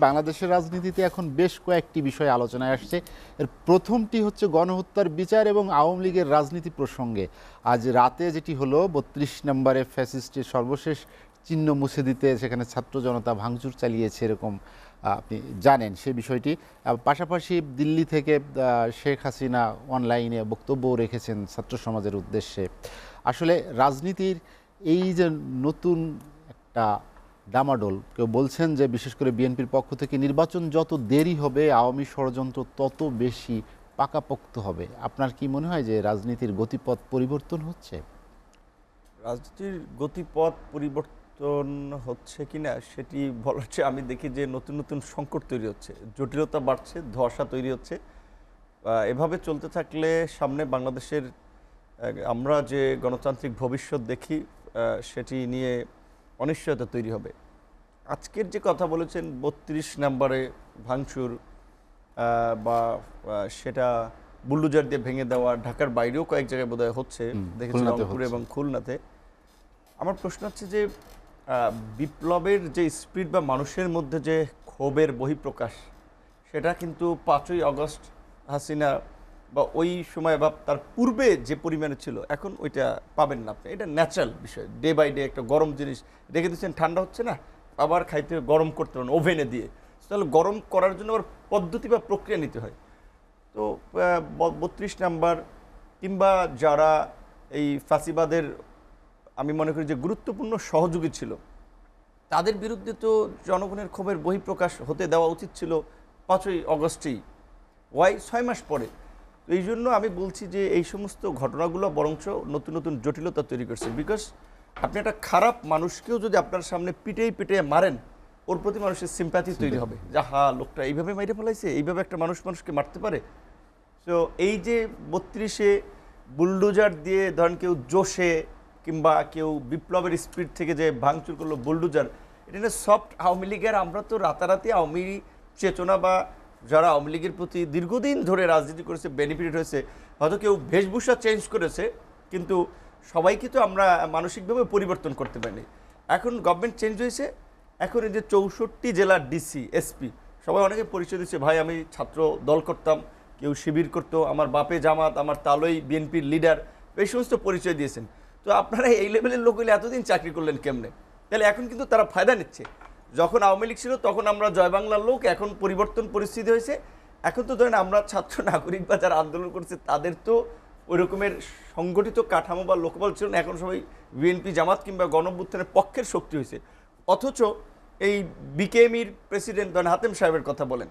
বাংলাদেশের রাজনীতিতে এখন বেশ কয়েকটি বিষয় আলোচনায় আসছে। এর প্রথমটি হচ্ছে গণহত্যার বিচার এবং আওয়ামী লীগের রাজনীতি প্রসঙ্গে আজ রাতে যেটি হলো ৩২ নম্বরে ফ্যাসিস্টের সর্বশেষ চিহ্ন মুছে দিতে সেখানে ছাত্র জনতা ভাঙচুর চালিয়েছে, এরকম আপনি জানেন সে বিষয়টি। পাশাপাশি দিল্লি থেকে শেখ হাসিনা অনলাইনে বক্তব্য রেখেছেন ছাত্র সমাজের উদ্দেশ্যে। আসলে রাজনীতির এই যে নতুন একটা ডামাডোল, কেউ বলছেন যে বিশেষ করে বিএনপির পক্ষ থেকে নির্বাচন যত দেরি হবে আওয়ামী ষড়যন্ত্র তত বেশি পাকাপোক্ত হবে। আপনার কি মনে হয় যে রাজনীতির গতিপথ পরিবর্তন হচ্ছে? রাজনীতির গতিপথ পরিবর্তন হচ্ছে কিনা সেটি বলার চেয়ে আমি দেখি যে নতুন নতুন সংকট তৈরি হচ্ছে, জটিলতা বাড়ছে, ধোঁয়াশা তৈরি হচ্ছে। এভাবে চলতে থাকলে সামনে বাংলাদেশের আমরা যে গণতান্ত্রিক ভবিষ্যৎ দেখি সেটি নিয়ে অনিশ্চয়তা তৈরি হবে। আজকের যে কথা বলেছেন ৩২ নম্বরে ভাঙচুর বা সেটা বুলডোজার দিয়ে ভেঙে দেওয়া, ঢাকার বাইরেও কয়েক জায়গায় বোধহয় হচ্ছে, দেখেছি রংপুর এবং খুলনাতে। আমার প্রশ্ন হচ্ছে যে বিপ্লবের যে স্পিরিট বা মানুষের মধ্যে যে ক্ষোভের বহিঃপ্রকাশ, সেটা কিন্তু ৫ই আগস্ট হাসিনা বা ওই সময় বা তার পূর্বে যে পরিমাণে ছিল এখন ওইটা পাবেন না আপনি। এটা ন্যাচারাল বিষয়। ডে বাই ডে একটা গরম জিনিস রেখে দিচ্ছেন, ঠান্ডা হচ্ছে না, আবার খাইতে গরম করতে পারেন ওভেনে দিয়ে। তাহলে গরম করার জন্য আবার পদ্ধতি বা প্রক্রিয়া নিতে হয়। তো ৩২ নাম্বার কিংবা যারা এই ফাঁসিবাদের আমি মনে করি যে গুরুত্বপূর্ণ সহযোগী ছিল, তাদের বিরুদ্ধে তো জনগণের ক্ষোভের বহিঃপ্রকাশ হতে দেওয়া উচিত ছিল ৫ই আগস্টেই, ৬ মাস পরে। তো এই জন্য আমি বলছি যে এই সমস্ত ঘটনাগুলো বরঞ্চ নতুন নতুন জটিলতা তৈরি করছে। বিকজ আপনি একটা খারাপ মানুষকেও যদি আপনার সামনে পিটিয়ে মারেন, ওর প্রতি মানুষের সিম্প্যাথি তৈরি হবে, যা হা লোকটা এইভাবে মাইরে ফেলাইছে, এইভাবে একটা মানুষকে মারতে পারে। তো এই যে ৩২-এ বুলডোজার দিয়ে ধরেন কেউ জোশে কিংবা কেউ বিপ্লবের স্পিড থেকে যে ভাঙচুর করলো বুলডোজার, এটা সফট আওয়ামী লীগের। আমরা তো রাতারাতি আওয়ামী চেতনা বা যারা আওয়ামী লীগের প্রতি দীর্ঘদিন ধরে রাজনীতি করেছে, বেনিফিট হয়েছে, হয়তো কেউ বেশভূষা চেঞ্জ করেছে, কিন্তু সবাইকে তো আমরা মানসিকভাবে পরিবর্তন করতে পারিনি। এখন গভর্নমেন্ট চেঞ্জ হয়েছে, এখন এই যে ৬৪ জেলার ডিসি, এসপি সবাই অনেকে পরিচয় দিচ্ছে, ভাই আমি ছাত্র দল করতাম, কেউ শিবির করতো, আমার বাপে জামাত, আমার তালই বিএনপির লিডার, এই সমস্ত পরিচয় দিয়েছেন। তো আপনারা এই লেভেলের লোক হলে এতদিন চাকরি করলেন কেমনে? তাহলে এখন কিন্তু তারা ফায়দা নিচ্ছে। যখন আওয়ামী লীগ ছিল তখন আমরা জয় বাংলার লোক, এখন পরিবর্তন পরিস্থিতি হয়েছে। এখন তো ধরেন আমরা ছাত্র নাগরিক বা যারা আন্দোলন করছে তাদের তো ওই রকমের সংগঠিত কাঠামো বা লোকবল ছিল না, এখন সবাই বিএনপি জামাত কিংবা গণঅভ্যুত্থানের পক্ষের শক্তি হয়েছে। অথচ এই বিকেএমইর প্রেসিডেন্ট ধরেন হাতেম সাহেবের কথা বলেন,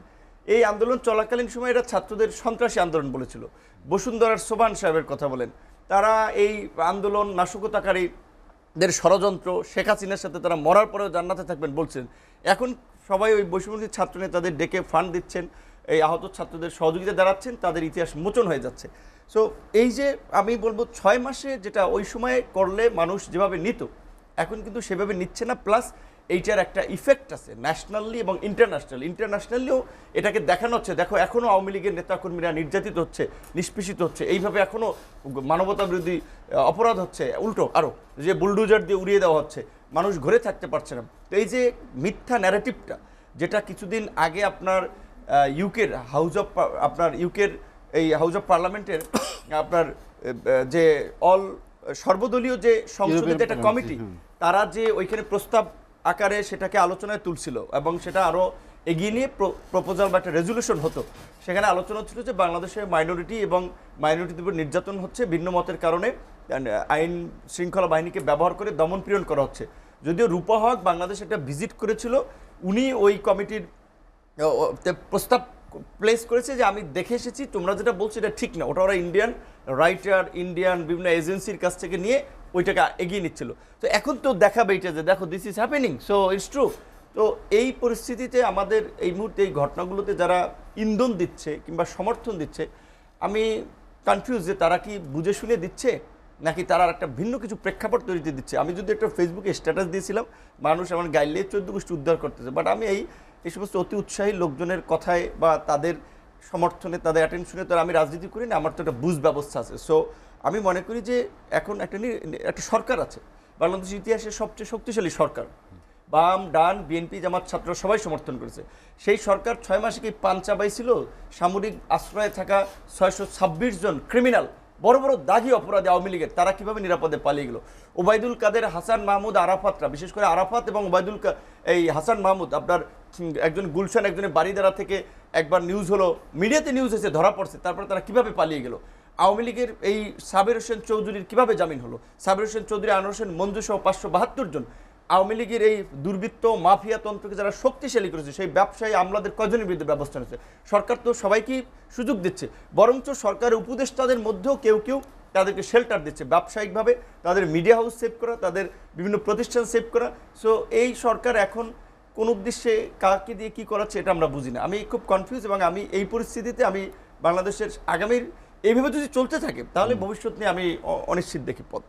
এই আন্দোলন চলাকালীন সময় এরা ছাত্রদের সন্ত্রাসী আন্দোলন বলেছিল। বসুন্ধরার সোবান সাহেবের কথা বলেন, তারা এই আন্দোলন নাশকতাকারীদের ষড়যন্ত্র, শেখ হাসিনার সাথে তারা মরার পরেও জান্নাতে থাকবেন বলছেন। এখন সবাই ওই বৈষম্যবিরোধী ছাত্র নেতাদের ডেকে ফান্ড দিচ্ছেন, এই আহত ছাত্রদের সহযোগিতা দাঁড়াচ্ছেন, তাদের ইতিহাস মোচন হয়ে যাচ্ছে। সো এই যে আমি বলবো ৬ মাসে যেটা ওই সময় করলে মানুষ যেভাবে নিত, এখন কিন্তু সেভাবে নিচ্ছে না। প্লাস এইটার একটা ইফেক্ট আছে ন্যাশনালি এবং ইন্টারন্যাশনালিও এটাকে দেখানো হচ্ছে, দেখো এখনও আওয়ামী লীগের নেতাকর্মীরা নির্যাতিত হচ্ছে, নিষ্পেষিত হচ্ছে, এইভাবে এখনও মানবতা বিরোধী অপরাধ হচ্ছে, উল্টো আরও যে বুলডোজার দিয়ে উড়িয়ে দেওয়া হচ্ছে, মানুষ ঘরে থাকতে পারছে না। তো এই যে মিথ্যা ন্যারেটিভটা, যেটা কিছুদিন আগে আপনার ইউকের এই হাউস অফ পার্লামেন্টের আপনার যে সর্বদলীয় যে সংসদের যে একটা কমিটি, তারা যে ওইখানে প্রস্তাব আকারে সেটাকে আলোচনায় তুলছিল এবং সেটা আরও এগিয়ে নিয়ে প্রপোজাল বা একটা রেজুলেশন হতো। সেখানে আলোচনা ছিল যে বাংলাদেশে মাইনরিটি এবং মাইনরিটিদের উপর নির্যাতন হচ্ছে, ভিন্ন মতের কারণে আইন শৃঙ্খলা বাহিনীকে ব্যবহার করে দমন পীড়ন করা হচ্ছে। যদিও রূপা হক বাংলাদেশ একটা ভিজিট করেছিল, উনি ওই কমিটির প্রস্তাব প্লেস করেছে যে আমি দেখে এসেছি, তোমরা যেটা বলছো এটা ঠিক না। ওটা ওরা ইন্ডিয়ান রাইটার, ইন্ডিয়ান বিভিন্ন এজেন্সির কাছ থেকে নিয়ে ওইটাকে এগিয়ে নিচ্ছিল। তো এখন তো দেখাবে এটা যে দেখো this is happening, so it's true. তো এই পরিস্থিতিতে আমাদের এই মুহূর্তে এই ঘটনাগুলোতে যারা ইন্ধন দিচ্ছে কিংবা সমর্থন দিচ্ছে, আমি কনফিউজ যে তারা কি বুঝে শুনে দিচ্ছে নাকি তারা একটা ভিন্ন কিছু প্রেক্ষাপট তৈরিতে দিচ্ছে। আমি যদি একটা ফেসবুকে স্ট্যাটাস দিয়েছিলাম, মানুষ আমার গাইলে 14 গোষ্ঠী উদ্ধার করতেছে, বাট আমি এই সমস্ত অতি উৎসাহী লোকজনের কথায় বা তাদের সমর্থনে, তাদের অ্যাটেনশনে তো আমি রাজনীতি করি না, আমার তো একটা বুঝ ব্যবস্থা আছে। সো আমি মনে করি যে এখন একটা সরকার আছে, বাংলাদেশ ইতিহাসের সবচেয়ে শক্তিশালী সরকার, বাম ডান বিএনপি জামাত ছাত্র সবাই সমর্থন করেছে। সেই সরকার 6 মাসে কি পাঞ্চা বাইছিল? সামরিক আশ্রয়ে থাকা 626 জন ক্রিমিনাল বড় বড় দাগি অপরাধী আওয়ামী লীগের, তারা কিভাবে নিরাপদে পালিয়ে গেল? ওবায়দুল কাদের, হাসান মাহমুদ, আরাফাতরা, বিশেষ করে আরাফাত এবং এই হাসান মাহমুদ, আপনার একজন গুলশান একজনের বাড়িদারা থেকে একবার নিউজ হলো, মিডিয়াতে নিউজ হয়েছে, ধরা পড়ছে, তারপরে তারা কিভাবে পালিয়ে গেল? আওয়ামী লীগের এই সাবির হোসেন চৌধুরীর কিভাবে জামিন হলো? সাবির হোসেন চৌধুরী, আনোয়ার হোসেন মঞ্জু সহ 572 জন আওয়ামী লীগের এই দুর্বৃত্ত মাফিয়া তন্ত্রকে যারা শক্তিশালী করেছে, সেই ব্যবসায়ী আমলাদের কয়জনের বিরুদ্ধে ব্যবস্থা নিয়েছে? সরকার তো সবাইকেই সুযোগ দিচ্ছে, বরঞ্চ সরকারের উপদেষ্টাদের মধ্যেও কেউ কেউ তাদেরকে শেল্টার দিচ্ছে ব্যবসায়িকভাবে, তাদের মিডিয়া হাউস সেভ করা, তাদের বিভিন্ন প্রতিষ্ঠান সেভ করা। সো এই সরকার এখন কোন উদ্দেশ্যে কাকে দিয়ে কি করাচ্ছে এটা আমরা বুঝি না। আমি খুব কনফিউজ, এবং আমি এই পরিস্থিতিতে আমি বাংলাদেশের আগামীর এইভাবে যদি চলতে থাকে তাহলে ভবিষ্যৎ নিয়ে আমি অনিশ্চিত দেখি পথ।